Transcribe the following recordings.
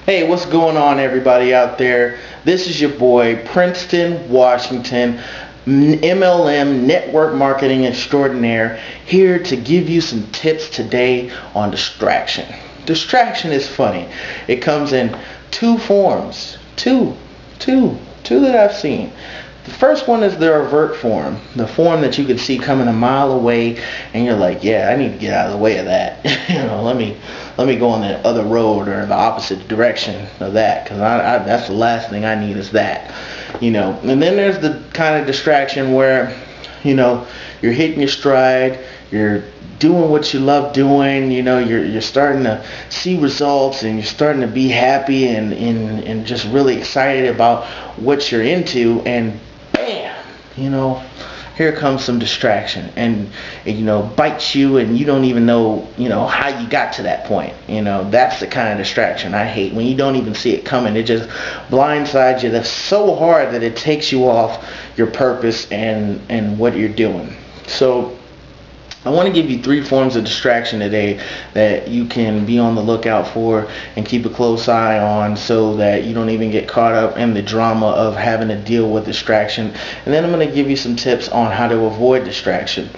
Hey, what's going on, everybody out there? This is your boy, Princeton, Washington, MLM Network Marketing Extraordinaire, here to give you some tips today on distraction. Distraction is funny. It comes in two forms. Two that I've seen. The first one is the avert form, the form that you can see coming a mile away, and you're like, yeah, I need to get out of the way of that. Let me go on the other road or the opposite direction of that, because that's the last thing I need is that. And then there's the kind of distraction where, you're hitting your stride, you're doing what you love doing, you're starting to see results, and you're starting to be happy and just really excited about what you're into, and bam, here comes some distraction, and bites you, and you don't even know how you got to that point. That's the kind of distraction I hate, when you don't even see it coming. It just blindsides you. That's so hard that it takes you off your purpose and what you're doing. So I want to give you 3 forms of distraction today that you can be on the lookout for and keep a close eye on, so that you don't even get caught up in the drama of having to deal with distraction. And then I'm going to give you some tips on how to avoid distraction.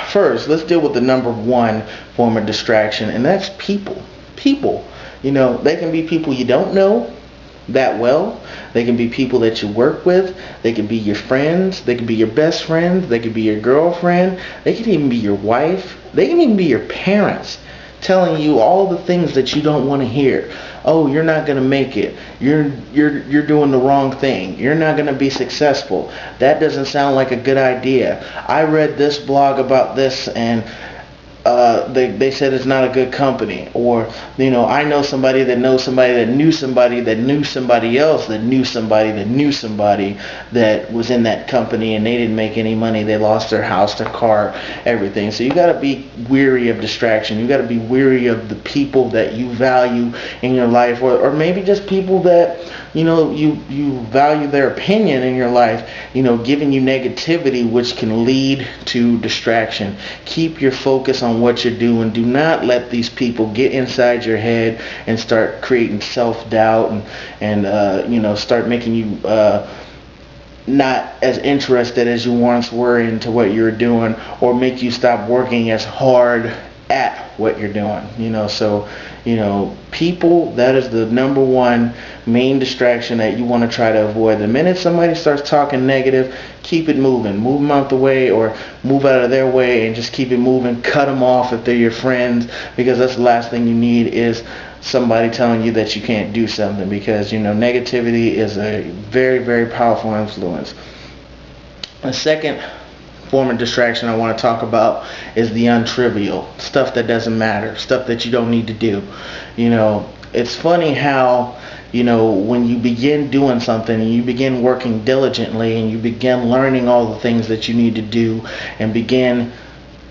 First, let's deal with the number 1 form of distraction, and that's people. People. They can be people you don't know that well. They can be people that you work with. They can be your friends. They can be your best friends. They can be your girlfriend. They can even be your wife. They can even be your parents, telling you all the things that you don't want to hear. Oh, you're not going to make it. You're doing the wrong thing. You're not going to be successful. That doesn't sound like a good idea. I read this blog about this, and they said it's not a good company. Or I know somebody that knows somebody that knew somebody that knew somebody else that knew somebody that knew somebody that was in that company, and they didn't make any money. They lost their house, their car, everything. So you got to be weary of distraction. You got to be weary of the people that you value in your life, or maybe just people that you value their opinion in your life, giving you negativity, which can lead to distraction. Keep your focus on what you're doing. Do not let these people get inside your head and start creating self-doubt and start making you not as interested as you once were into what you're doing, or make you stop working as hard at what you're doing. People, that is the number 1 main distraction that you want to try to avoid. The minute somebody starts talking negative, keep it moving. Move them out the way, or move out of their way, and just keep it moving. Cut them off if they're your friends, because that's the last thing you need is somebody telling you that you can't do something, because negativity is a very, very powerful influence. The second form of distraction I want to talk about is the untrivial stuff that doesn't matter, stuff that you don't need to do. It's funny how when you begin doing something, and you begin working diligently, and you begin learning all the things that you need to do, and begin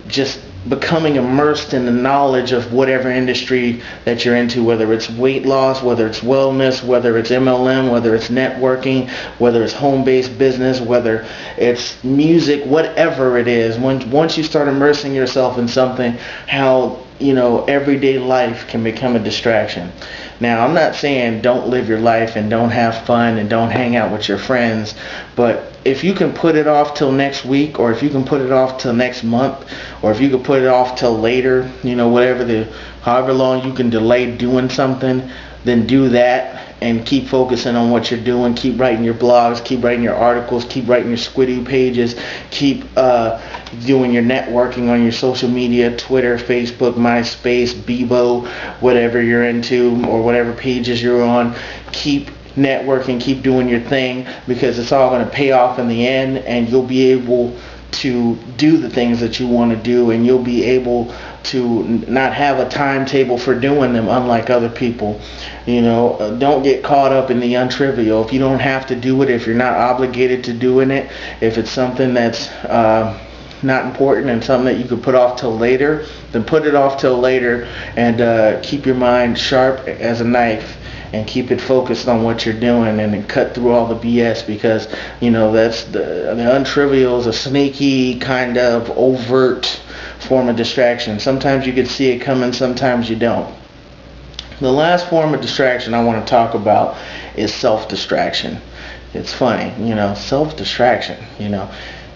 just becoming immersed in the knowledge of whatever industry that you're into, whether it's weight loss, whether it's wellness, whether it's MLM, whether it's networking, whether it's home-based business, whether it's music, whatever it is. Once you start immersing yourself in something, how everyday life can become a distraction. Now, I'm not saying don't live your life and don't have fun and don't hang out with your friends, but if you can put it off till next week, or if you can put it off till next month, or if you can put it off till later, however long you can delay doing something, then do that, and keep focusing on what you're doing. Keep writing your blogs, keep writing your articles, keep writing your Squidoo pages, keep doing your networking on your social media, Twitter, Facebook, MySpace, Bebo, whatever you're into, or whatever pages you're on. Keep networking, keep doing your thing, because it's all going to pay off in the end, and you'll be able to do the things that you want to do, and you'll be able to not have a timetable for doing them, unlike other people. Don't get caught up in the untrivial. If you don't have to do it, if you're not obligated to doing it, if it's something that's not important and something that you could put off till later, then put it off till later, and keep your mind sharp as a knife, and keep it focused on what you're doing, and then cut through all the BS, because that's the untrivial is a sneaky kind of overt form of distraction. Sometimes you can see it coming, sometimes you don't. The last form of distraction I want to talk about is self-distraction. It's funny, self-distraction,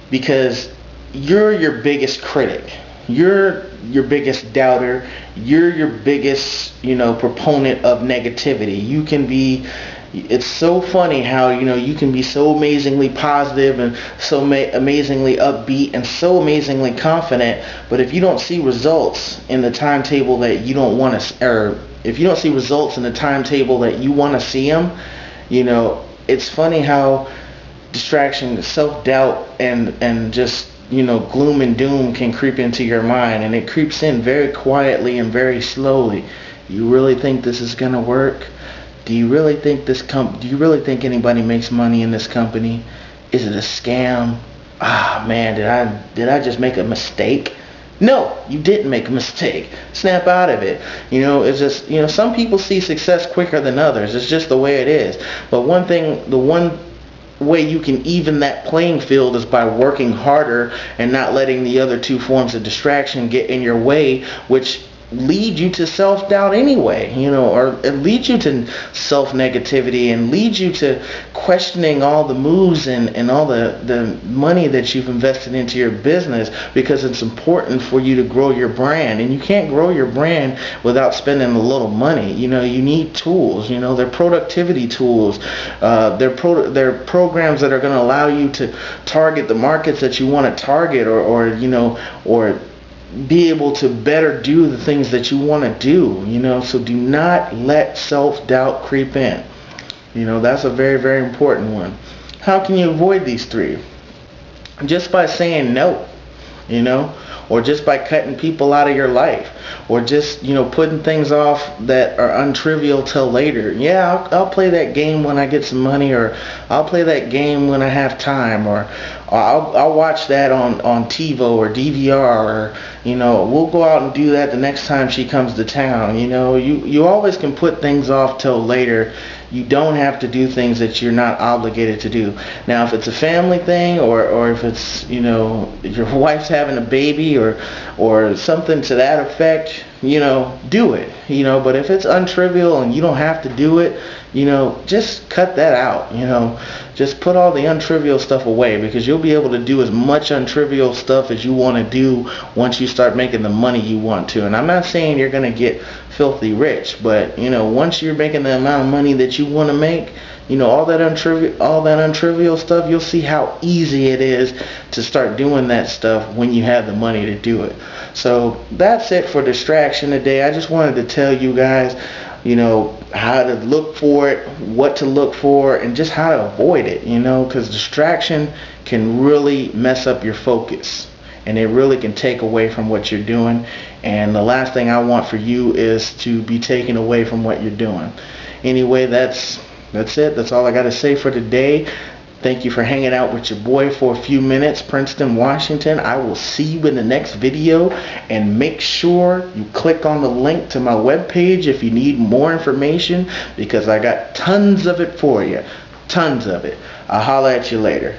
because you're your biggest critic. You're your biggest doubter. You're your biggest, proponent of negativity. You can be, it's so funny how, you can be so amazingly positive and so amazingly upbeat and so amazingly confident, but if you don't see results in the timetable that you don't want to, or if you don't see results in the timetable that you want to see them, it's funny how distraction, self-doubt, and just, gloom and doom can creep into your mind, and it creeps in very quietly and very slowly. You really think this is going to work? Do you really think do you really think anybody makes money in this company? Is it a scam? Ah, man, did I just make a mistake? No, you didn't make a mistake. Snap out of it. It's just, some people see success quicker than others. It's just the way it is. But the one way you can even that playing field is by working harder and not letting the other two forms of distraction get in your way, which lead you to self-doubt anyway, or it leads you to self-negativity and leads you to questioning all the moves and all the money that you've invested into your business, because it's important for you to grow your brand, and you can't grow your brand without spending a little money. You need tools. They're productivity tools. They're programs that are going to allow you to target the markets that you want to target, or be able to better do the things that you want to do, so do not let self-doubt creep in. That's a very, very important one. How can you avoid these three? Just by saying no, or just by cutting people out of your life, or just, putting things off that are untrivial till later. Yeah, I'll play that game when I get some money, or I'll play that game when I have time, or I'll watch that on TiVo or DVR, or, we'll go out and do that the next time she comes to town. You always can put things off till later. You don't have to do things that you're not obligated to do. Now, if it's a family thing, or if it's, your wife's having a baby, or something to that effect, do it. But if it's untrivial and you don't have to do it, just cut that out. Just put all the untrivial stuff away, because you'll be able to do as much untrivial stuff as you want to do once you start making the money you want to. And I'm not saying you're going to get filthy rich, but once you're making the amount of money that you want to make, all that untrivial stuff, you'll see how easy it is to start doing that stuff when you have the money to do it. So that's it for distraction today. I just wanted to tell you guys, how to look for it, what to look for, and just how to avoid it, because distraction can really mess up your focus, and it really can take away from what you're doing. And the last thing I want for you is to be taken away from what you're doing. Anyway, that's it. That's all I got to say for today. Thank you for hanging out with your boy for a few minutes, Princeton, Washington. I will see you in the next video, and make sure you click on the link to my webpage if you need more information, because I got tons of it for you. Tons of it. I'll holler at you later.